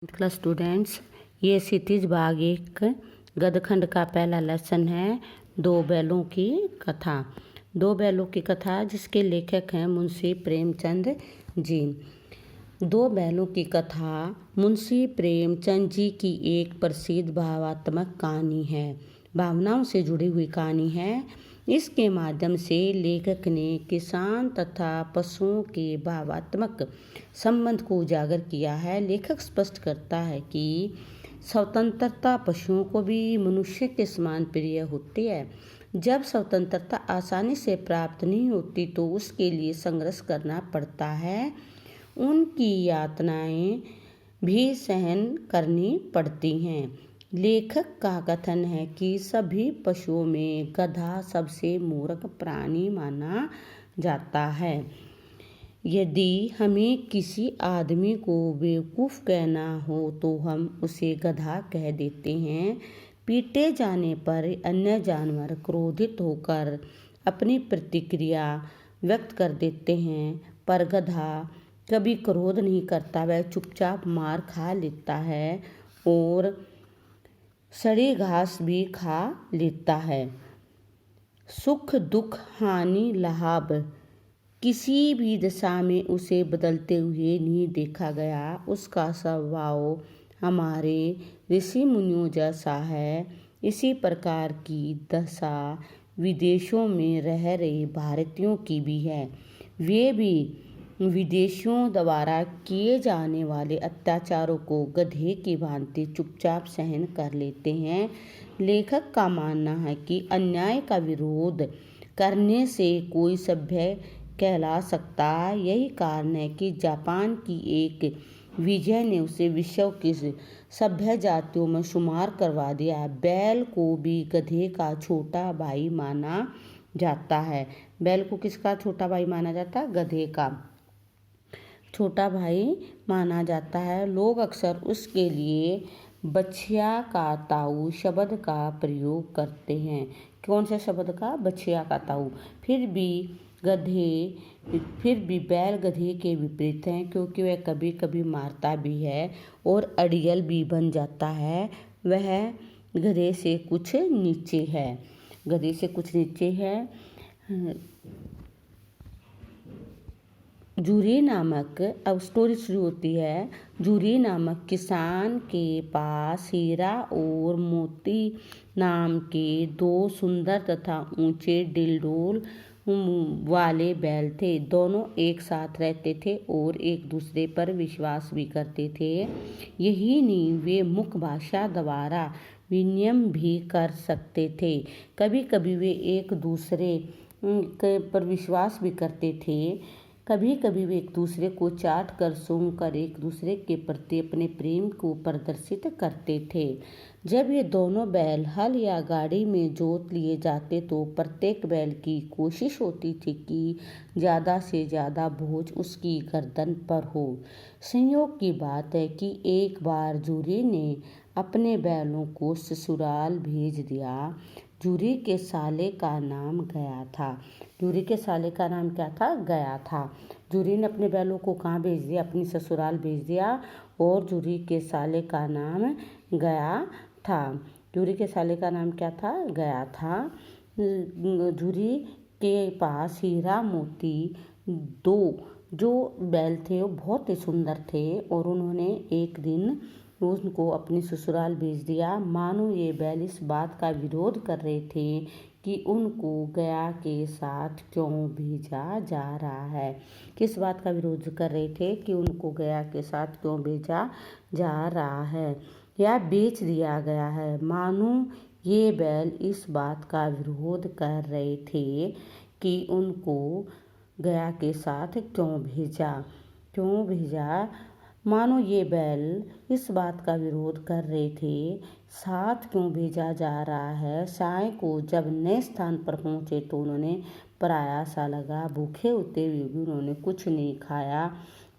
Class students, ये क्षितिज भाग एक गदखंड का पहला लेसन है। दो बैलों की कथा। दो बैलों की कथा जिसके लेखक हैं मुंशी प्रेमचंद जी। दो बैलों की कथा मुंशी प्रेमचंद जी की एक प्रसिद्ध भावात्मक कहानी है। भावनाओं से जुड़ी हुई कहानी है। इसके माध्यम से लेखक ने किसान तथा पशुओं के भावात्मक संबंध को उजागर किया है। लेखक स्पष्ट करता है कि स्वतंत्रता पशुओं को भी मनुष्य के समान प्रिय होती है। जब स्वतंत्रता आसानी से प्राप्त नहीं होती तो उसके लिए संघर्ष करना पड़ता है। उनकी यातनाएं भी सहन करनी पड़ती हैं। लेखक का कथन है कि सभी पशुओं में गधा सबसे मूर्ख प्राणी माना जाता है। यदि हमें किसी आदमी को बेवकूफ़ कहना हो तो हम उसे गधा कह देते हैं। पीटे जाने पर अन्य जानवर क्रोधित होकर अपनी प्रतिक्रिया व्यक्त कर देते हैं, पर गधा कभी क्रोध नहीं करता। वह चुपचाप मार खा लेता है और सड़ी घास भी खा लेता है। सुख दुख हानि लाभ किसी भी दशा में उसे बदलते हुए नहीं देखा गया। उसका स्वभाव हमारे ऋषि मुनियों जैसा है। इसी प्रकार की दशा विदेशों में रह रहे भारतीयों की भी है। वे भी विदेशियों द्वारा किए जाने वाले अत्याचारों को गधे की भांति चुपचाप सहन कर लेते हैं। लेखक का मानना है कि अन्याय का विरोध करने से कोई सभ्य कहला सकता है। यही कारण है कि जापान की एक विजय ने उसे विश्व की सभ्य जातियों में शुमार करवा दिया। बैल को भी गधे का छोटा भाई माना जाता है। बैल को किसका छोटा भाई माना जाता है? गधे का छोटा भाई माना जाता है। लोग अक्सर उसके लिए बछिया का ताऊ शब्द का प्रयोग करते हैं। कौन से शब्द का? बछिया का ताऊ। फिर भी बैल गधे के विपरीत हैं, क्योंकि वह कभी कभी मारता भी है और अड़ियल भी बन जाता है। वह गधे से कुछ नीचे है। जूरी नामक, अब स्टोरी शुरू होती है। जूरी नामक किसान के पास हीरा और मोती नाम के दो सुंदर तथा ऊंचे डिलडोल वाले बैल थे। दोनों एक साथ रहते थे और एक दूसरे पर विश्वास भी करते थे। यही नहीं, वे मुख भाषा द्वारा विनिमय भी कर सकते थे। कभी कभी वे एक दूसरे पर विश्वास भी करते थे। कभी कभी वे एक दूसरे को चाट कर सूंघ कर एक दूसरे के प्रति अपने प्रेम को प्रदर्शित करते थे। जब ये दोनों बैल हल या गाड़ी में जोत लिए जाते तो प्रत्येक बैल की कोशिश होती थी कि ज़्यादा से ज़्यादा बोझ उसकी गर्दन पर हो। संयोग की बात है कि एक बार जूरी ने अपने बैलों को ससुराल भेज दिया। जूरी के साले का नाम गया था। जूरी के साले का नाम क्या था? गया था। जूरी ने अपने बैलों को कहाँ भेज दिया? अपनी ससुराल भेज दिया। और जूरी के साले का नाम गया था। जूरी के साले का नाम क्या था? गया था। जूरी के पास हीरा मोती दो जो बैल थे वो बहुत ही सुंदर थे और उन्होंने एक दिन उनको अपनी ससुराल भेज दिया। मानो ये बैल इस बात का विरोध कर रहे थे कि उनको गया के साथ क्यों भेजा जा रहा है। किस बात का विरोध कर रहे थे? कि उनको गया के साथ क्यों भेजा जा रहा है या बेच दिया गया है। मानो ये बैल इस बात का विरोध कर रहे थे कि उनको गया के साथ क्यों भेजा। मानो ये बैल इस बात का विरोध कर रहे थे, साथ क्यों भेजा जा रहा है। साय को जब नए स्थान पर पहुँचे तो उन्होंने पराया सा लगा। भूखे होते हुए भी उन्होंने कुछ नहीं खाया।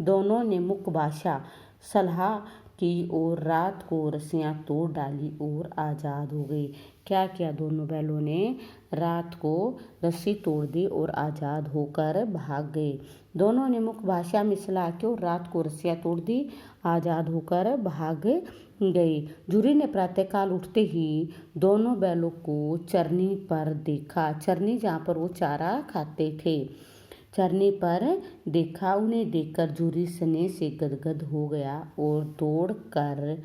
दोनों ने मुख भाषा सलाह की और रात को रस्सियाँ तोड़ डाली और आज़ाद हो गई। क्या किया दोनों बैलों ने? रात को रस्सी तोड़ दी और आज़ाद होकर भाग गए। दोनों ने मुख भाषा में सलाह की और रात को रस्सियाँ तोड़ दी, आज़ाद होकर भाग गए। झुर्री ने प्रातःकाल उठते ही दोनों बैलों को चरनी पर देखा। चरनी जहाँ पर वो चारा खाते थे, चरनी पर देखा। उन्हें देखकर झुर्री स्नेह से गदगद हो गया और दौड़ कर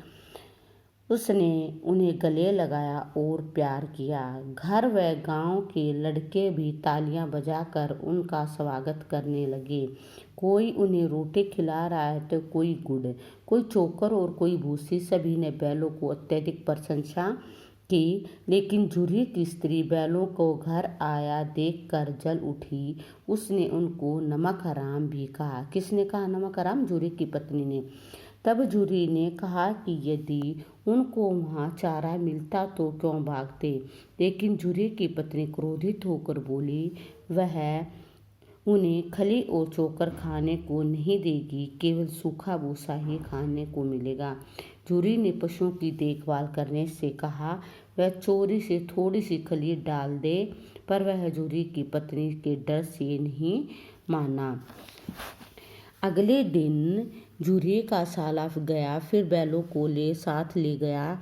उसने उन्हें गले लगाया और प्यार किया। घर व गांव के लड़के भी तालियां बजाकर उनका स्वागत करने लगे। कोई उन्हें रोटी खिला रहा है तो कोई गुड़, कोई चोकर और कोई भूसी। सभी ने बैलों को अत्यधिक प्रशंसा की, लेकिन झुर्री की स्त्री बैलों को घर आया देखकर जल उठी। उसने उनको नमक हराम भी कहा। किसने कहा नमक हराम? झुर्री की पत्नी ने। तब झुर्री ने कहा कि यदि उनको वहाँ चारा मिलता तो क्यों भागते, लेकिन झुर्री की पत्नी क्रोधित होकर बोली, वह उन्हें खली और चोकर खाने को नहीं देगी, केवल सूखा भूसा ही खाने को मिलेगा। झुर्री ने पशुओं की देखभाल करने से कहा, वह चोरी से थोड़ी सी खली डाल दे, पर वह झुर्री की पत्नी के डर से नहीं माना। अगले दिन झुर्री का साला गया, फिर बैलों को साथ ले गया,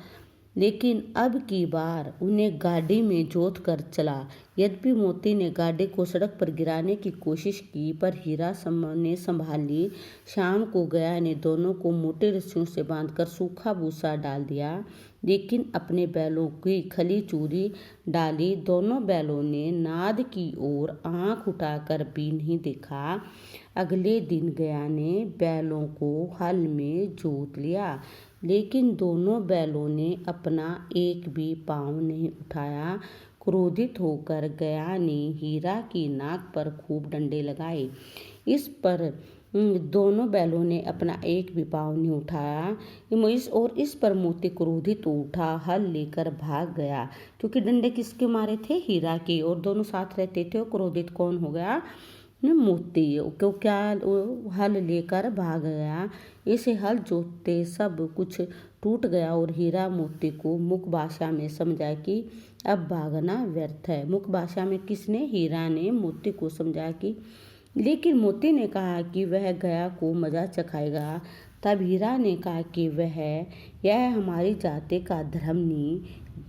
लेकिन अब की बार उन्हें गाड़ी में जोत कर चला। यद्यपि मोती ने गाड़ी को सड़क पर गिराने की कोशिश की, पर हीरा ने संभाल ली। शाम को गया ने दोनों को मोटे रस्सियों से बांधकर सूखा भूसा डाल दिया, लेकिन अपने बैलों की खली चूरी डाली। दोनों बैलों ने नाद की ओर आंख उठाकर भी नहीं देखा। अगले दिन गया ने बैलों को हल में जोत लिया, लेकिन दोनों बैलों ने अपना एक भी पाँव नहीं उठाया। क्रोधित होकर गया ने हीरा की नाक पर खूब डंडे लगाए। इस पर दोनों बैलों ने अपना एक भी पाँव नहीं उठाया। इस पर मोती क्रोधित उठा, हल लेकर भाग गया। क्योंकि डंडे किसके मारे थे? हीरा के, और दोनों साथ रहते थे। और क्रोधित कौन हो गया? मोती। क्यों? क्या? हल लेकर भाग गया। इसे हल जोतते सब कुछ टूट गया और हीरा मोती को मुख भाषा में समझा कि अब भागना व्यर्थ है। मुख भाषा में किसने? हीरा ने मोती को समझा कि, लेकिन मोती ने कहा कि वह गया को मजा चखाएगा। तब हीरा ने कहा कि यह हमारी जाति का धर्म नहीं।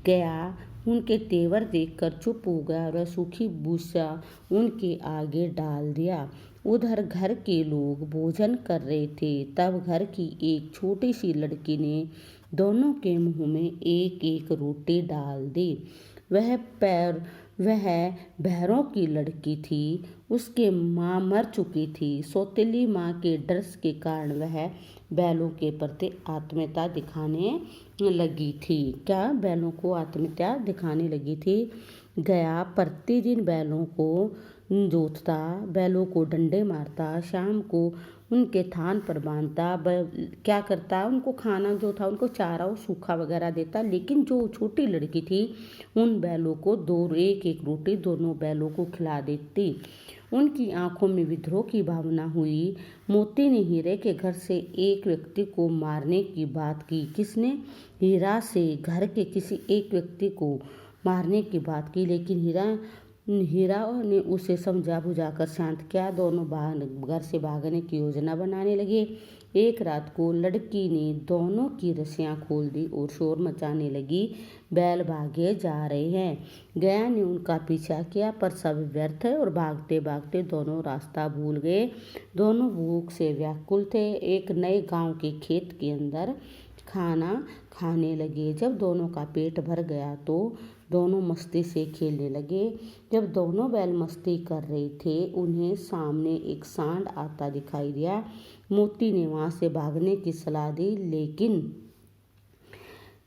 गया उनके तेवर देखकर चुप हो गया और सूखी भूसा उनके आगे डाल दिया। उधर घर के लोग भोजन कर रहे थे। तब घर की एक छोटी सी लड़की ने दोनों के मुंह में एक एक रोटी डाल दी। वह बहरों की लड़की थी। उसके माँ मर चुकी थी। सौतेली माँ के डर के कारण वह बैलों के प्रति आत्मीयता दिखाने लगी थी। क्या? बैलों को आत्मीयता दिखाने लगी थी। गया प्रतिदिन बैलों को जोतता, बैलों को डंडे मारता, शाम को उनके थान पर बांधता। क्या करता? उनको खाना जो था, उनको चारा और सूखा वगैरह देता। लेकिन जो छोटी लड़की थी, उन बैलों को एक एक रोटी दोनों बैलों को खिला देती। उनकी आंखों में विद्रोह की भावना हुई। मोती ने हीरे के घर से एक व्यक्ति को मारने की बात की। किसने? हीरा से घर के किसी एक व्यक्ति को मारने की बात की, लेकिन हीरा ने उसे समझा बुझाकर शांत किया। दोनों घर से भागने की योजना बनाने लगे। एक रात को लड़की ने दोनों की रस्सियां खोल दी और शोर मचाने लगी, बैल भागे जा रहे हैं। गया ने उनका पीछा किया, पर सब व्यर्थ और भागते भागते दोनों रास्ता भूल गए। दोनों भूख से व्याकुल थे। एक नए गांव के खेत के अंदर खाना खाने लगे। जब दोनों का पेट भर गया तो दोनों मस्ती से खेलने लगे। जब दोनों बैल मस्ती कर रहे थे, उन्हें सामने एक सांड आता दिखाई दिया। मोती ने वहां से भागने की सलाह दी,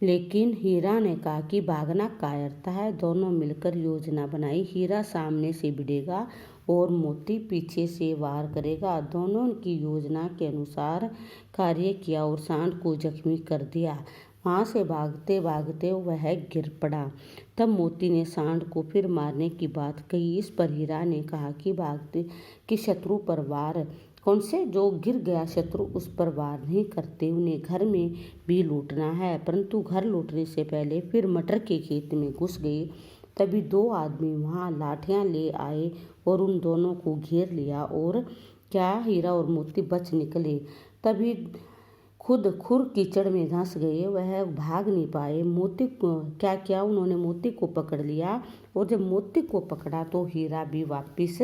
लेकिन हीरा ने कहा कि भागना कायरता है। दोनों मिलकर योजना बनाई। हीरा सामने से भिड़ेगा और मोती पीछे से वार करेगा। दोनों की योजना के अनुसार कार्य किया और सांड को जख्मी कर दिया। वहां से भागते भागते वह गिर पड़ा। तब मोती ने सांड को फिर मारने की बात कही। इस पर हीरा ने कहा कि शत्रु पर वार कौन से? जो गिर गया शत्रु, उस पर वार नहीं करते, उन्हें घर में भी लूटना है। परंतु घर लूटने से पहले फिर मटर के खेत में घुस गए। तभी दो आदमी वहां लाठियां ले आए और उन दोनों को घेर लिया। और क्या? हीरा और मोती बच निकले। तभी खुद खुर कीचड़ में धंस गए, वह भाग नहीं पाए। मोती को क्या किया, उन्होंने मोती को पकड़ लिया, और जब मोती को पकड़ा तो हीरा भी वापिस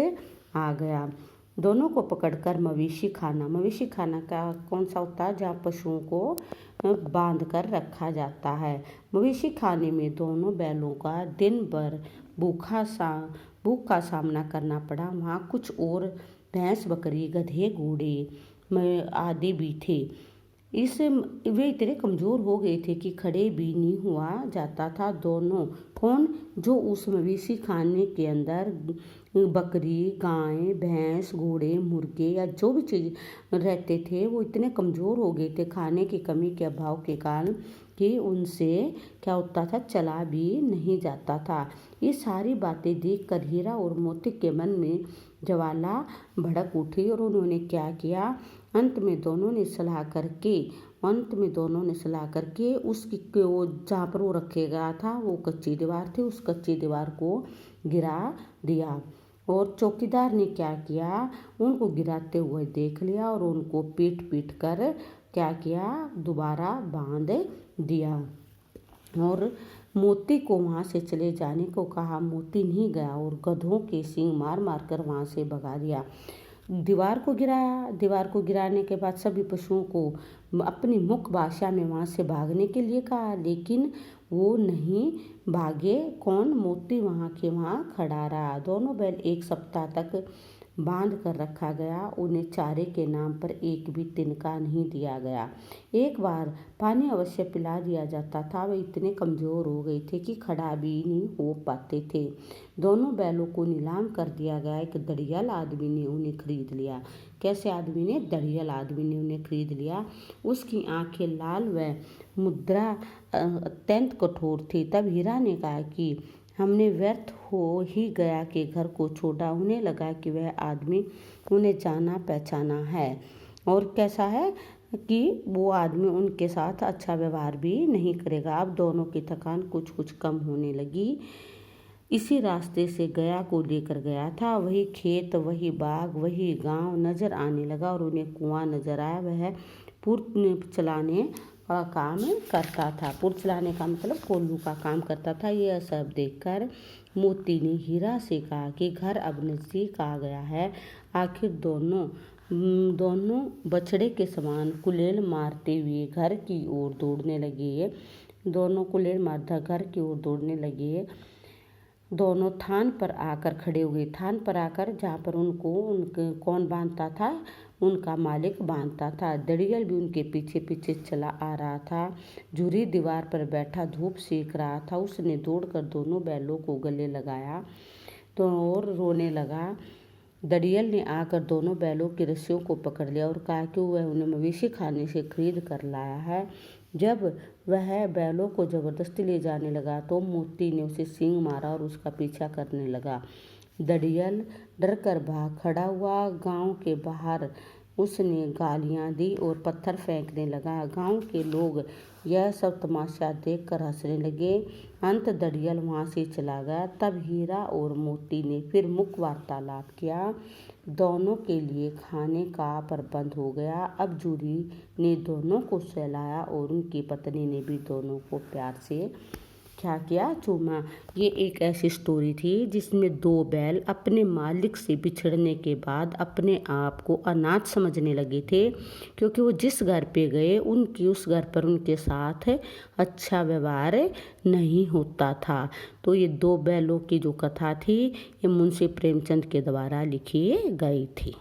आ गया। दोनों को पकड़कर मवेशी खाना का कौन सा होता है, जहाँ पशुओं को बांध कर रखा जाता है। मवेशी खाने में दोनों बैलों का दिन भर भूख का सामना करना पड़ा। वहाँ कुछ और भैंस, बकरी, गधे, घोड़े आदि भी थे। वे इतने कमज़ोर हो गए थे कि खड़े भी नहीं हुआ जाता था। दोनों जो उस मवेशी खाने के अंदर बकरी, गाय, भैंस, घोड़े, मुर्गे या जो भी चीज़ रहते थे, वो इतने कमज़ोर हो गए थे खाने की कमी के अभाव के कारण कि उनसे क्या होता था, चला भी नहीं जाता था। ये सारी बातें देखकर हीरा और मोती के मन में ज्वाला भड़क उठी, और उन्होंने क्या किया, अंत में दोनों ने सलाह करके उसकी जहाँ पर वो रखे गया था, वो कच्ची दीवार थी, उस कच्ची दीवार को गिरा दिया। और चौकीदार ने क्या किया, उनको गिराते हुए देख लिया और उनको पीट कर क्या किया, दोबारा बांध दिया और मोती को वहाँ से चले जाने को कहा। मोती नहीं गया और गधों के सींग मार कर वहाँ से भगा दिया। दीवार को गिराने के बाद सभी पशुओं को अपनी मुख्य भाषा में वहाँ से भागने के लिए कहा, लेकिन वो नहीं भागे। मोती वहाँ खड़ा रहा। दोनों बैल एक सप्ताह तक बांध कर रखा गया। उन्हें चारे के नाम पर एक भी तिनका नहीं दिया गया। एक बार पानी अवश्य पिला दिया जाता था। वे इतने कमज़ोर हो गए थे कि खड़ा भी नहीं हो पाते थे। दोनों बैलों को नीलाम कर दिया गया। एक दड़ियल आदमी ने उन्हें खरीद लिया। कैसे आदमी ने? दड़ियल आदमी ने उन्हें खरीद लिया। उसकी आंखें लाल व मुद्रा अत्यंत कठोर थी। तब हीरा ने कहा कि हमने व्यर्थ हो ही गया कि घर को छोड़ा। उन्हें लगा कि वह आदमी उन्हें जाना पहचाना है, और कैसा है कि वो आदमी उनके साथ अच्छा व्यवहार भी नहीं करेगा। अब दोनों की थकान कुछ कम होने लगी। इसी रास्ते से गया को लेकर गया था। वही खेत, वही बाग, वही गांव नजर आने लगा, और उन्हें कुआं नजर आया। वह पुर चलाने का काम करता था। पुर चलाने का मतलब कोल्लू का काम करता था। यह सब देखकर मोती ने हीरा से कहा कि घर अब नज़दीक आ गया है। आखिर दोनों बछड़े के समान कुलेल मारते हुए घर की ओर दौड़ने लगे। दोनों थान पर आकर खड़े हुए। थान पर आकर जहाँ पर उनके कौन बांधता था? उनका मालिक बांधता था। दड़ियल भी उनके पीछे चला आ रहा था। झूरी दीवार पर बैठा धूप सेक रहा था। उसने दौड़कर दोनों बैलों को गले लगाया तो और रोने लगा। दड़ियल ने आकर दोनों बैलों की रस्सियों को पकड़ लिया और कहा कि वह उन्हें मवेशी खाने से खरीद कर लाया है। जब वह बैलों को जबरदस्ती ले जाने लगा तो मोती ने उसे सींग मारा और उसका पीछा करने लगा। दड़ियल डर कर भाग खड़ा हुआ। गांव के बाहर उसने गालियां दी और पत्थर फेंकने लगा। गांव के लोग यह सब तमाशा देखकर हंसने लगे। अंत दड़ियल वहाँ से चला गया। तब हीरा और मोती ने फिर मुख्य वार्तालाप किया। दोनों के लिए खाने का प्रबंध हो गया। अब जूरी ने दोनों को सहलाया और उनकी पत्नी ने भी दोनों को प्यार से क्या किया? चूमा। ये एक ऐसी स्टोरी थी जिसमें दो बैल अपने मालिक से बिछड़ने के बाद अपने आप को अनाथ समझने लगे थे, क्योंकि वो जिस घर पे गए उस घर पर उनके साथ अच्छा व्यवहार नहीं होता था। तो ये दो बैलों की जो कथा थी ये मुंशी प्रेमचंद के द्वारा लिखी गई थी।